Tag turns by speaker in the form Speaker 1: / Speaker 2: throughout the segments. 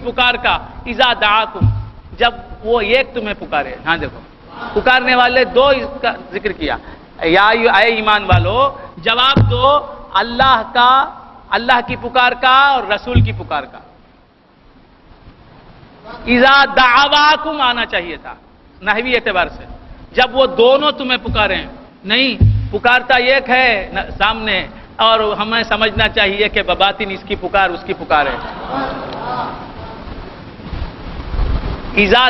Speaker 1: پکار کا اذا دعاکم جب وہ ایک تمہیں پکارے. ہاں دیکھو پکارنے والے دو اس کا ذکر کیا. یا اے ایمان والو جواب دو اللہ کی پکار کا اور رسول کی پکار کا. اذا دعواکم آنا چاہیے تھا نحوی اعتبار سے. جب وہ دونوں تمہیں پکاریں نہیں پکارتا ایک ہے سامنے اور ہمیں سمجھنا چاہیے کہ بباطن اس کی پکار اس کی پکار ہے. اذا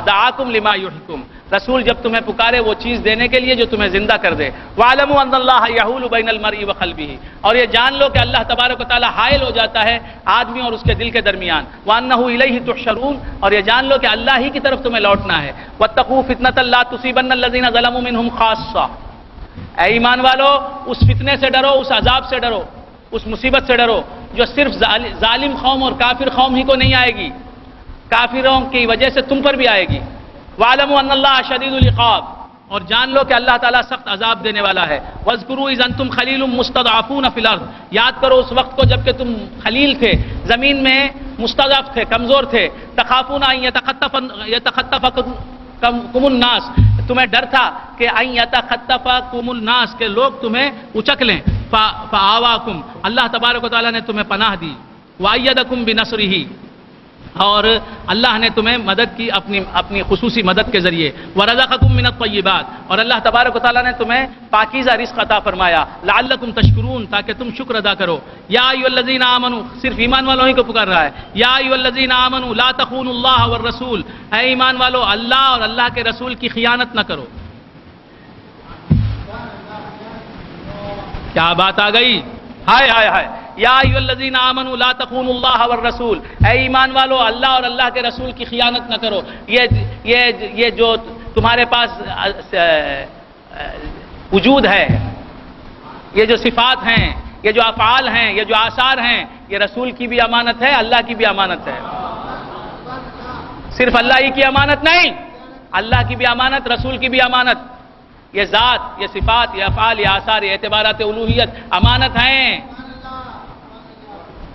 Speaker 1: دعاکم لما یحییکم رسول جب تمہیں پکارے وہ چیز دینے کے لیے جو تمہیں زندہ کر دے. وَاعْلَمُوا أَنَّ اللَّهَ يَحُولُ بَيْنَ الْمَرْءِ وَقَلْبِهِ اور یہ جان لو کہ اللہ تبارک و تعالی حائل ہو جاتا ہے آدمی اور اس کے دل کے درمیان. وَأَنَّهُ إِلَيْهِ تُحْشَرُونَ اور یہ جان لو کہ اللہ ہی کی طرف تمہیں لوٹنا ہے. وَاتَّقُوا فِتْنَةً لَا تُصِيبَنَّ الَّذِينَ ظَلَمُوا مِنْهُمْ خَاصَّةً اے ایمان والو اس فتنے سے ڈرو اس عذاب سے ڈرو اس مصیبت سے ڈرو جو صرف ظالم قوم اور کافر قوم ہی کو نہیں آئے گی کافروں کی وجہ سے تم پر بھی آئے گی. وَاعْلَمُوا أَنَّ اللَّهَ شَدِيدُ الْعِقَابِ اور جان لو کہ اللہ تعالیٰ سخت عذاب دینے والا ہے. وَاذْكُرُوا إِذْ أَنْتُمْ خَلِيلٌ مُسْتَضْعَفُونَ فِي الْأَرْضِ یاد کرو اس وقت کو جب کہ تم خلیل تھے زمین میں مستضعف تھے کمزور تھے. تَخَافُونَ أَن يَتَخَطَّفَكُمُ النَّاسُ تمہیں ڈر تھا کہ أَن يَتَخَطَّفَكُمُ النَّاسُ کہ لوگ تمہیں اچک لیں. فَآوَاكُمْ اللہ تبارک و تعالیٰ نے تمہیں پناہ دی. وَأَيَّدَكُمْ بِنَصْرِهِ اور اللہ نے تمہیں مدد کی اپنی خصوصی مدد کے ذریعے. وَرَزَقَكُم مِّنَ الطَّيِّبَاتِ اور اللہ تبارک و تعالیٰ نے تمہیں پاکیزہ رزق عطا فرمایا. لَعَلَّكُمْ تَشْكُرُونَ تاکہ تم شکر ادا کرو. یا ایھا الذین آمنوا صرف ایمان والوں ہی کو پکار رہا ہے. یا ایھا الذین آمنوا لا تخونوا اللہ والرسول اے ایمان والو اللہ اور اللہ کے رسول کی خیانت نہ کرو. کیا بات آ گئی. ہائے ہائے ہائے. یا ایھا الذین آمنوا لا تخونوا اللہ والرسول اے ایمان والو اللہ اور اللہ کے رسول کی خیانت نہ کرو. یہ جو تمہارے پاس وجود ہے یہ جو صفات ہیں یہ جو افعال ہیں یہ جو آثار ہیں یہ رسول کی بھی امانت ہے اللہ کی بھی امانت ہے. صرف اللہ ہی کی امانت نہیں اللہ کی بھی امانت رسول کی بھی امانت. یہ ذات یہ صفات یہ افعال یہ آثار یہ اعتبارات الوہیت امانت ہیں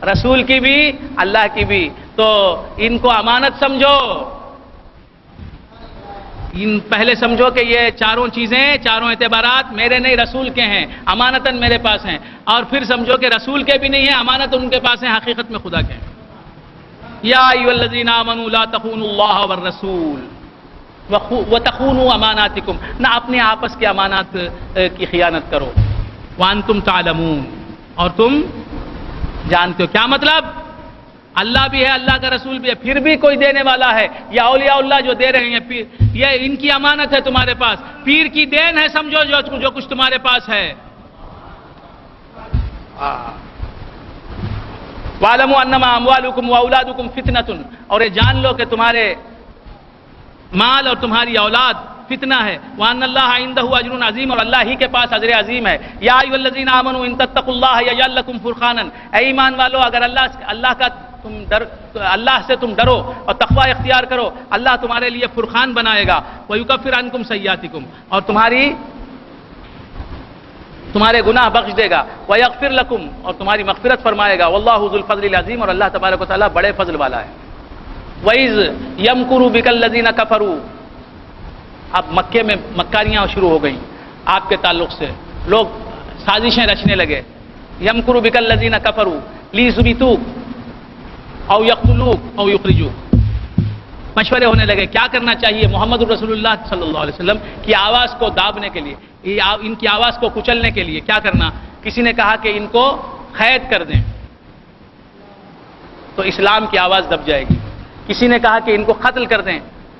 Speaker 1: رسول کی بھی اللہ کی بھی. تو ان کو امانت سمجھو. پہلے سمجھو کہ یہ چاروں چیزیں چاروں اعتبارات میرے نہیں رسول کے ہیں امانتاً میرے پاس ہیں. اور پھر سمجھو کہ رسول کے بھی نہیں ہیں امانت ان کے پاس ہیں حقیقت میں خدا کے ہیں. یا ایھا الذین آمنوا لا تخونوا اللہ والرسول وتخونوا اماناتکم نہ اپنے آپس کے امانات کی خیانت کرو. وانتم تعلمون اور تم جانتے ہو. کیا مطلب اللہ بھی ہے اللہ کا رسول بھی ہے پھر بھی کوئی دینے والا ہے. یا اولیاء اللہ جو دے رہے ہیں پیر یہ ان کی امانت ہے تمہارے پاس. پیر کی دین ہے سمجھو جو کچھ تمہارے پاس ہے. وَاعْلَمُوا أَنَّمَا أَمْوَالُكُمْ وَأَوْلَادُكُمْ فِتْنَةٌ اور یہ جان لو کہ تمہارے مال اور تمہاری اولاد فتنہ ہے. وَأَنَّ اللَّهَ عِندَهُ أَجْرٌ عَظِيمٌ اور اللہ ہی کے پاس اجر عظیم ہے. یا ایھا الذین آمنوا ان تتقوا اللہ یجعل لکم فرقانا اے ایمان والو اگر اللہ سے تم ڈرو اور تقوی اختیار کرو اللہ تمہارے لیے فرقان بنائے گا. وَيُكَفِّرْ عَنْكُمْ سَیِّئَاتِکُم اور تمہارے گناہ بخش دے گا. وَيَغْفِرْ لَكُمْ اور تمہاری مغفرت فرمائے گا. وَاللَّهُ ذُو الْفَضْلِ الْعَظِيمِ اور اللہ تبارک و تعالیٰ بڑے فضل والا ہے. وَإِذْ يَمْكُرُ بِكَ الَّذِينَ كَفَرُوا اب مکے میں مکاریاں شروع ہو گئیں آپ کے تعلق سے. لوگ سازشیں رچنے لگے. یمکر بک الذین کفروا لیثبتوک او یقتلوک او یخرجوک مشورے ہونے لگے. کیا کرنا چاہیے محمد رسول اللہ صلی اللہ علیہ وسلم کی آواز کو دابنے کے لیے ان کی آواز کو کچلنے کے لیے کیا کرنا. کسی نے کہا کہ ان کو قید کر دیں تو اسلام کی آواز دب جائے گی. کسی نے کہا کہ ان کو قتل کر دیں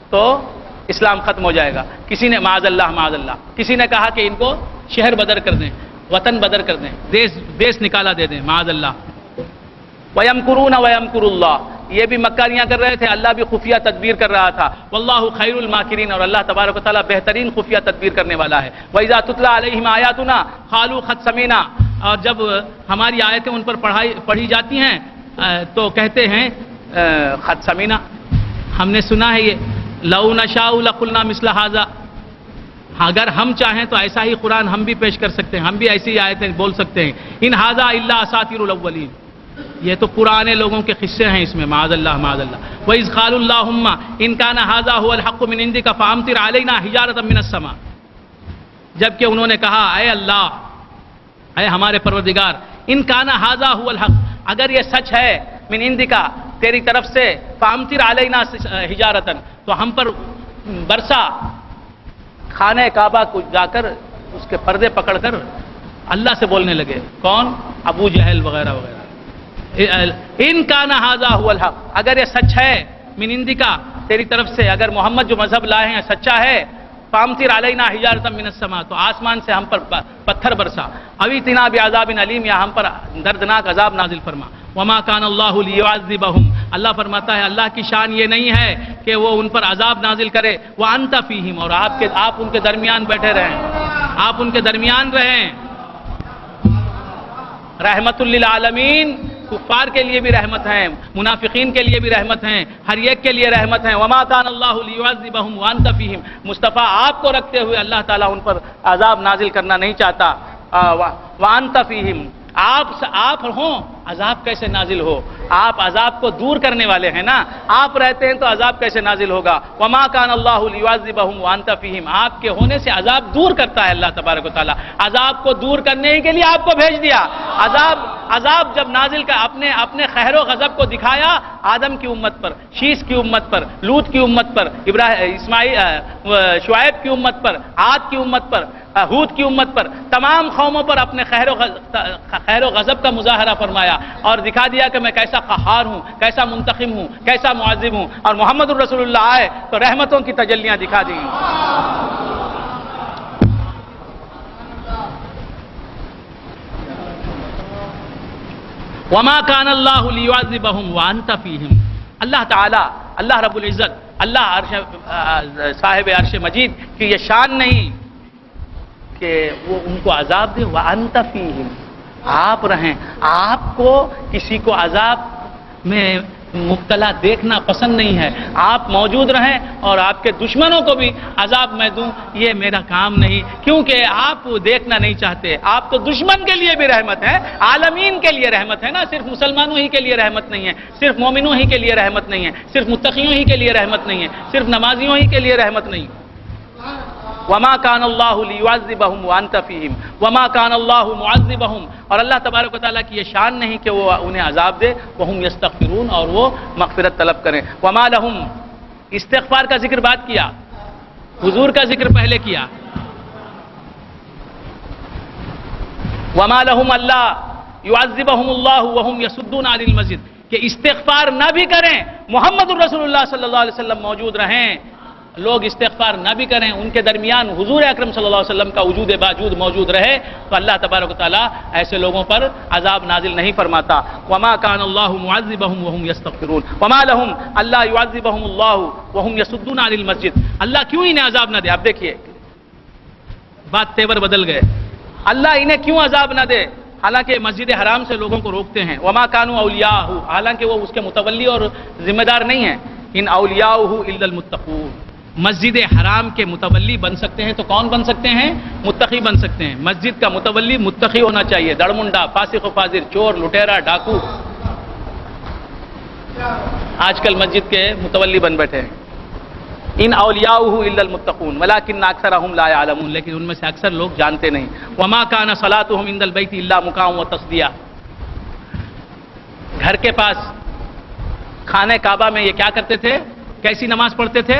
Speaker 1: تو اسلام ختم ہو جائے گا. کسی نے معاذ اللہ کسی نے کہا کہ ان کو شہر بدر کر دیں وطن بدر کر دیں دیس نکالا دے دیں معاذ اللہ. وَيَمْكُرُونَ وَيَمْكُرُ اللَّهُ یہ بھی مکاریاں کر رہے تھے اللہ بھی خفیہ تدبیر کر رہا تھا. وَاللَّهُ خَيْرُ الْمَاكِرِينَ اور اللہ تبارک و تعالیٰ بہترین خفیہ تدبیر کرنے والا ہے. وَإِذَا تُتْلَىٰ عَلَيْهِمْ آيَاتُنَا قَالُوا قَدْ سَمِعْنَا اور جب ہماری آیتیں ان پر پڑھی جاتی ہیں تو کہتے ہیں قَدْ سَمِعْنَا ہم نے سنا ہے. یہ لَوْ نَشَاءُ لَقُلْنَا مِثْلَ هَٰذَا اگر ہم چاہیں تو ایسا ہی قرآن ہم بھی پیش کر سکتے ہیں ہم بھی ایسی آیتیں بول سکتے ہیں. ان هَٰذَا إِلَّا أَسَاطِيرُ الْأَوَّلِينَ یہ تو پرانے لوگوں کے قصے ہیں اس میں، معاذ اللہ معاذ اللہ۔ وَإِذْ قَالُوا اللَّهُمَّ إِنْ كَانَ هَذَا هُوَ الْحَقُّ مِنْ عِنْدِكَ فَأَمْطِرْ عَلَيْنَا حِجَارَةً مِنَ السَّمَاءِ، جبکہ انہوں نے کہا اے اللہ، اے ہمارے پروردگار، ان کان ھذا هو الحق، اگر یہ سچ ہے من عندک تیری طرف سے، فامطر علینا حجارۃ، تو ہم پر برسا۔ خانہ کعبہ کو جا کر اس کے پردے پکڑ کر اللہ سے بولنے لگے، کون؟ ابو جہل وغیرہ وغیرہ۔ ان کان ھذا هو الحق، اگر یہ سچ ہے من عندک تیری طرف سے، اگر محمد جو مذہب لائے ہیں سچا ہے، فامطر علینا حجارۃ من السماء، تو آسمان سے ہم پر پتھر برسا، اوی اتنا بعذاب علیم، یا ہم پر دردناک عذاب نازل فرما۔ وما کان اللہ لیعذبہم، اللہ فرماتا ہے اللہ کی شان یہ نہیں ہے کہ وہ ان پر عذاب نازل کرے، وانت فیہم، اور آپ ان کے درمیان بیٹھے رہیں، آپ ان کے درمیان رہیں۔ رحمت للعالمین، کفار کے لیے بھی رحمت ہیں، منافقین کے لیے بھی رحمت ہیں، ہر ایک کے لیے رحمت ہیں۔ وما کان اللہ لیعذبہم وانت فیہم، مصطفیٰ آپ کو رکھتے ہوئے اللہ تعالیٰ ان پر عذاب نازل کرنا نہیں چاہتا۔ وانت فیہم، آپ ہوں عذاب کیسے نازل ہو؟ آپ عذاب کو دور کرنے والے ہیں نا، آپ رہتے ہیں تو عذاب کیسے نازل ہوگا؟ وما کان اللہ لیعذبہم وانت فیہم، آپ کے ہونے سے عذاب دور کرتا ہے اللہ تبارک و تعالیٰ، عذاب کو دور کرنے ہی کے لیے آپ کو بھیج دیا۔ عذاب جب نازل کا اپنے قہر و غضب کو دکھایا آدم کی امت پر، شیس کی امت پر، لوط کی امت پر، شعیب کی امت پر، عاد کی امت پر، ہود کی امت پر، تمام قوموں پر اپنے خیر و غضب کا مظاہرہ فرمایا اور دکھا دیا کہ میں کیسا قہار ہوں، کیسا منتقم ہوں، کیسا معذب ہوں، اور محمد الرسول اللہ آئے تو رحمتوں کی تجلیاں دکھا دی۔ وما کان اللہ لیعذبہم وانت فیہم، اللہ تعالی، اللہ رب العزت، اللہ صاحب عرش مجید کی یہ شان نہیں کہ وہ ان کو عذاب دے، وانت فیہم، آپ رہیں، آپ کو کسی کو عذاب میں مبتلا دیکھنا پسند نہیں ہے، آپ موجود رہیں اور آپ کے دشمنوں کو بھی عذاب میں دوں، یہ میرا کام نہیں، کیونکہ آپ دیکھنا نہیں چاہتے۔ آپ تو دشمن کے لیے بھی رحمت ہے، عالمین کے لیے رحمت ہے نا، صرف مسلمانوں ہی کے لیے رحمت نہیں ہے، صرف مومنوں ہی کے لیے رحمت نہیں ہے، صرف متقیوں ہی کے لیے رحمت نہیں ہے، صرف نمازیوں ہی کے لیے رحمت نہیں۔ وما کان اللہ لیعذبہم وانت فیہم وما کان اللہ معذبہم، اور اللہ تبارک و تعالیٰ کی یہ شان نہیں کہ وہ انہیں عذاب دے، وہم یستغفرون، اور وہ مغفرت طلب کریں۔ وما لہم، استغفار کا ذکر بات کیا، حضور کا ذکر پہلے کیا۔ وما لہم اللہ یعذبہم اللہ وہم یصدون عن المسجد، کہ استغفار نہ بھی کریں، محمد الرسول اللہ صلی اللہ علیہ وسلم موجود رہیں، لوگ استغفار نہ بھی کریں، ان کے درمیان حضور اکرم صلی اللہ علیہ وسلم کا وجود باوجود موجود رہے، تو اللہ تبارک و تعالیٰ ایسے لوگوں پر عذاب نازل نہیں فرماتا۔ وما کان اللہ معذبہم وہم یستغفرون وما لہم اللہ یعذبہم اللہ وہم یصدون عن المسجد، اللہ کیوں انہیں عذاب نہ دے؟ اب دیکھیے بات تیور بدل گئے، اللہ انہیں کیوں عذاب نہ دے حالانکہ مسجد حرام سے لوگوں کو روکتے ہیں؟ وما کانوا اولیاءہ، حالانکہ وہ اس کے متولی اور ذمہ دار نہیں ہیں۔ ان اولیاءہ الا المتقون، مسجد حرام کے متولی بن سکتے ہیں تو کون بن سکتے ہیں؟ متقی بن سکتے ہیں۔ مسجد کا متولی متقی ہونا چاہیے، دڑمنڈا، فاسق و فاجر، چور، لٹیرا، ڈاکو آج کل مسجد کے متولی بن بیٹھے ہیں۔ ان اولیاؤہ الا المتقون ولکن اکثرهم لا يعلمون، لیکن ان میں سے اکثر لوگ جانتے نہیں۔ وما كان صلاتهم عند البيت الا مكاء وتصديا، گھر کے پاس خانہ کعبہ میں یہ کیا کرتے تھے؟ کیسی نماز پڑھتے تھے؟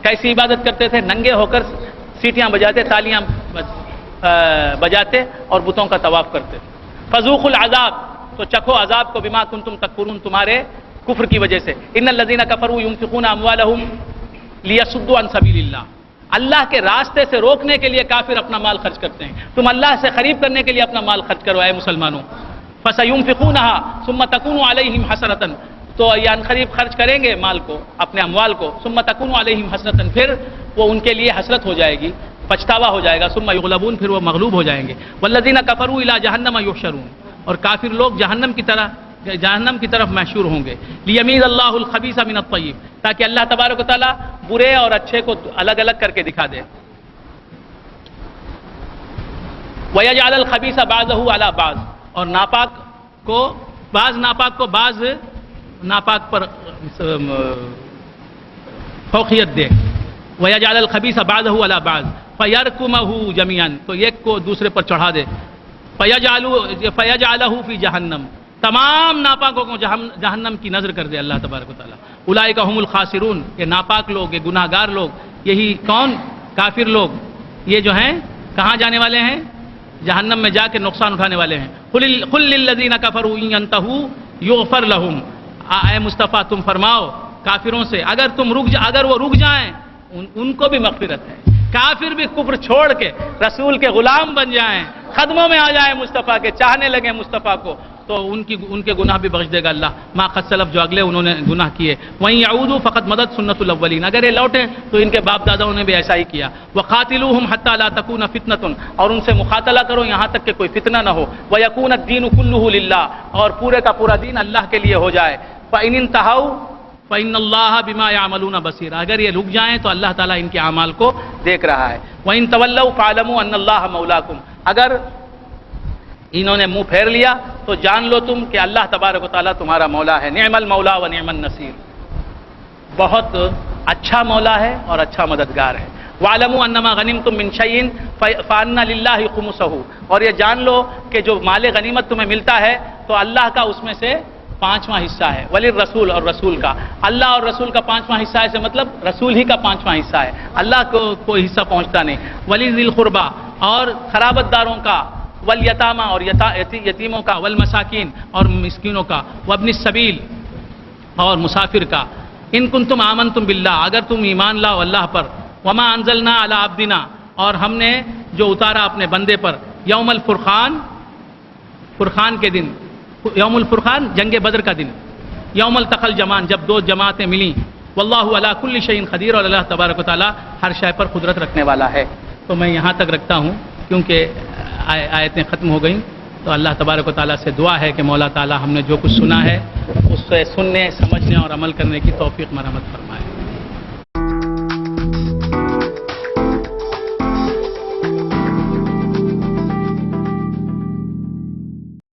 Speaker 1: کیسی عبادت کرتے تھے؟ ننگے ہو کر سیٹیاں بجاتے، تالیاں بجاتے اور بتوں کا طواف کرتے۔ فذوقوا العذاب، تو چکھو عذاب کو، بما کنتم تکفرون، تمہارے کفر کی وجہ سے۔ ان الذين كفروا ينفقون اموالهم لیصدوا عن سبیل اللہ، اللہ کے راستے سے روکنے کے لیے کافر اپنا مال خرچ کرتے ہیں، تم اللہ سے قریب کرنے کے لیے اپنا مال خرچ کرو اے مسلمانوں۔ فسينفقونها ثم تكون عليهم حسرة، تو یہ عنقریب خرچ کریں گے مال کو، اپنے اموال کو، ثم تكون عليهم حسرة، پھر وہ ان کے لیے حسرت ہو جائے گی، پچھتاوا ہو جائے گا، ثم يغلبون، پھر وہ مغلوب ہو جائیں گے۔ والذین کفروا الى جہنم یحشرون، اور کافر لوگ جہنم کی طرف محشور ہوں گے۔ لیمیز اللہ الخبیث من الطیب، تاکہ اللہ تبارک و تعالیٰ برے اور اچھے کو الگ الگ کر کے دکھا دے۔ وَيَجْعَلَ الْخَبِيثَ بَعْضَهُ عَلَى بَعْضٍ، اور ناپاک کو بعض ناپاک کو بعض ناپاک پر فوقیت دے، وَيَجْعَلَ الْخَبِيثَ بَعْضَهُ عَلَى بَعْضٍ فَيَرْكُمَهُ جَمِيعًا، تو ایک کو دوسرے پر چڑھا دے، فَيَجْعَلَهُ فِي جَهَنَّمَ، تمام ناپاکوں کو جہنم کی نظر کر دے اللہ تبارک و تعالیٰ۔ اولئک هم الخاسرون، یہ ناپاک لوگ، یہ گناہ گار لوگ، یہی کون؟ کافر لوگ، یہ جو ہیں کہاں جانے والے ہیں؟ جہنم میں جا کے نقصان اٹھانے والے ہیں۔ قل للذین کفروا ان ينتهوا یغفر لهم، اے مصطفیٰ تم فرماؤ کافروں سے اگر وہ رک جائیں ان کو بھی مغفرت ہے۔ کافر بھی کفر چھوڑ کے رسول کے غلام بن جائیں، قدموں میں آ جائیں مصطفیٰ کے، چاہنے لگیں مصطفیٰ کو، تو ان کے گناہ بھی بخش دے گا اللہ، ما قد سلف، جو اگلے انہوں نے گناہ کیے۔ وہیں یعودوا فقد مدت سنت الاولین، اگر یہ لوٹیں تو ان کے باپ داداؤں نے بھی ایسا ہی کیا۔ وقاتلوہم حتی لا تکون فتنۃ، اور ان سے مقاتلہ کرو یہاں تک کہ کوئی فتنہ نہ ہو۔ ویکون الدین کلہ للہ، اور پورے کا پورا دین اللہ کے لیے ہو جائے۔ فإن انتہوا فإن اللہ بما یعملون بصیر، اگر یہ رک جائیں تو اللہ تعالیٰ ان کے اعمال کو دیکھ رہا ہے۔ وإن تولوا فاعلموا ان اللہ مولاکم، اگر انہوں نے منہ پھیر لیا تو جان لو تم کہ اللہ تبارک و تعالیٰ تمہارا مولا ہے۔ نعم المولا و نعم النصیر، بہت اچھا مولا ہے اور اچھا مددگار ہے۔ وَاعْلَمُوا أَنَّمَا غَنِمْتُم مِّن شَيْءٍ فَأَنَّ لِلَّهِ خُمُسَهُ، اور یہ جان لو کہ جو مال غنیمت تمہیں ملتا ہے تو اللہ کا اس میں سے 5واں حصہ ہے۔ وَلِلرَّسُولِ، اور رسول کا، اللہ اور رسول کا 5واں حصہ ہے، سے مطلب رسول ہی کا 5واں حصہ ہے، اللہ کو کوئی حصہ پہنچتا نہیں۔ وَلِذِي الْقُرْبَى، اور خرابت داروں کا، والیتامہ، اور یتیموں کا، والمساکین، اور مسکینوں کا، وابن السبیل، اور مسافر کا۔ ان کنتم آمنتم باللہ، اگر تم ایمان لاؤ اللہ پر، وما انزلنا علی عبدنا، اور ہم نے جو اتارا اپنے بندے پر، یوم الفرقان، فرقان کے دن، یوم الفرقان جنگ بدر کا دن، یوم التقى الجمعان، جب دو جماعتیں ملیں، واللہ علی کل شیء قدیر، اور اللہ تبارک و تعالی ہر شے پر قدرت رکھنے والا ہے۔ تو میں یہاں تک رکھتا ہوں کیونکہ آیتیں ختم ہو گئیں، تو اللہ تبارک و تعالیٰ سے دعا ہے کہ مولا تعالیٰ ہم نے جو کچھ سنا ہے اس سے سننے، سمجھنے اور عمل کرنے کی توفیق مرحمت فرمائے۔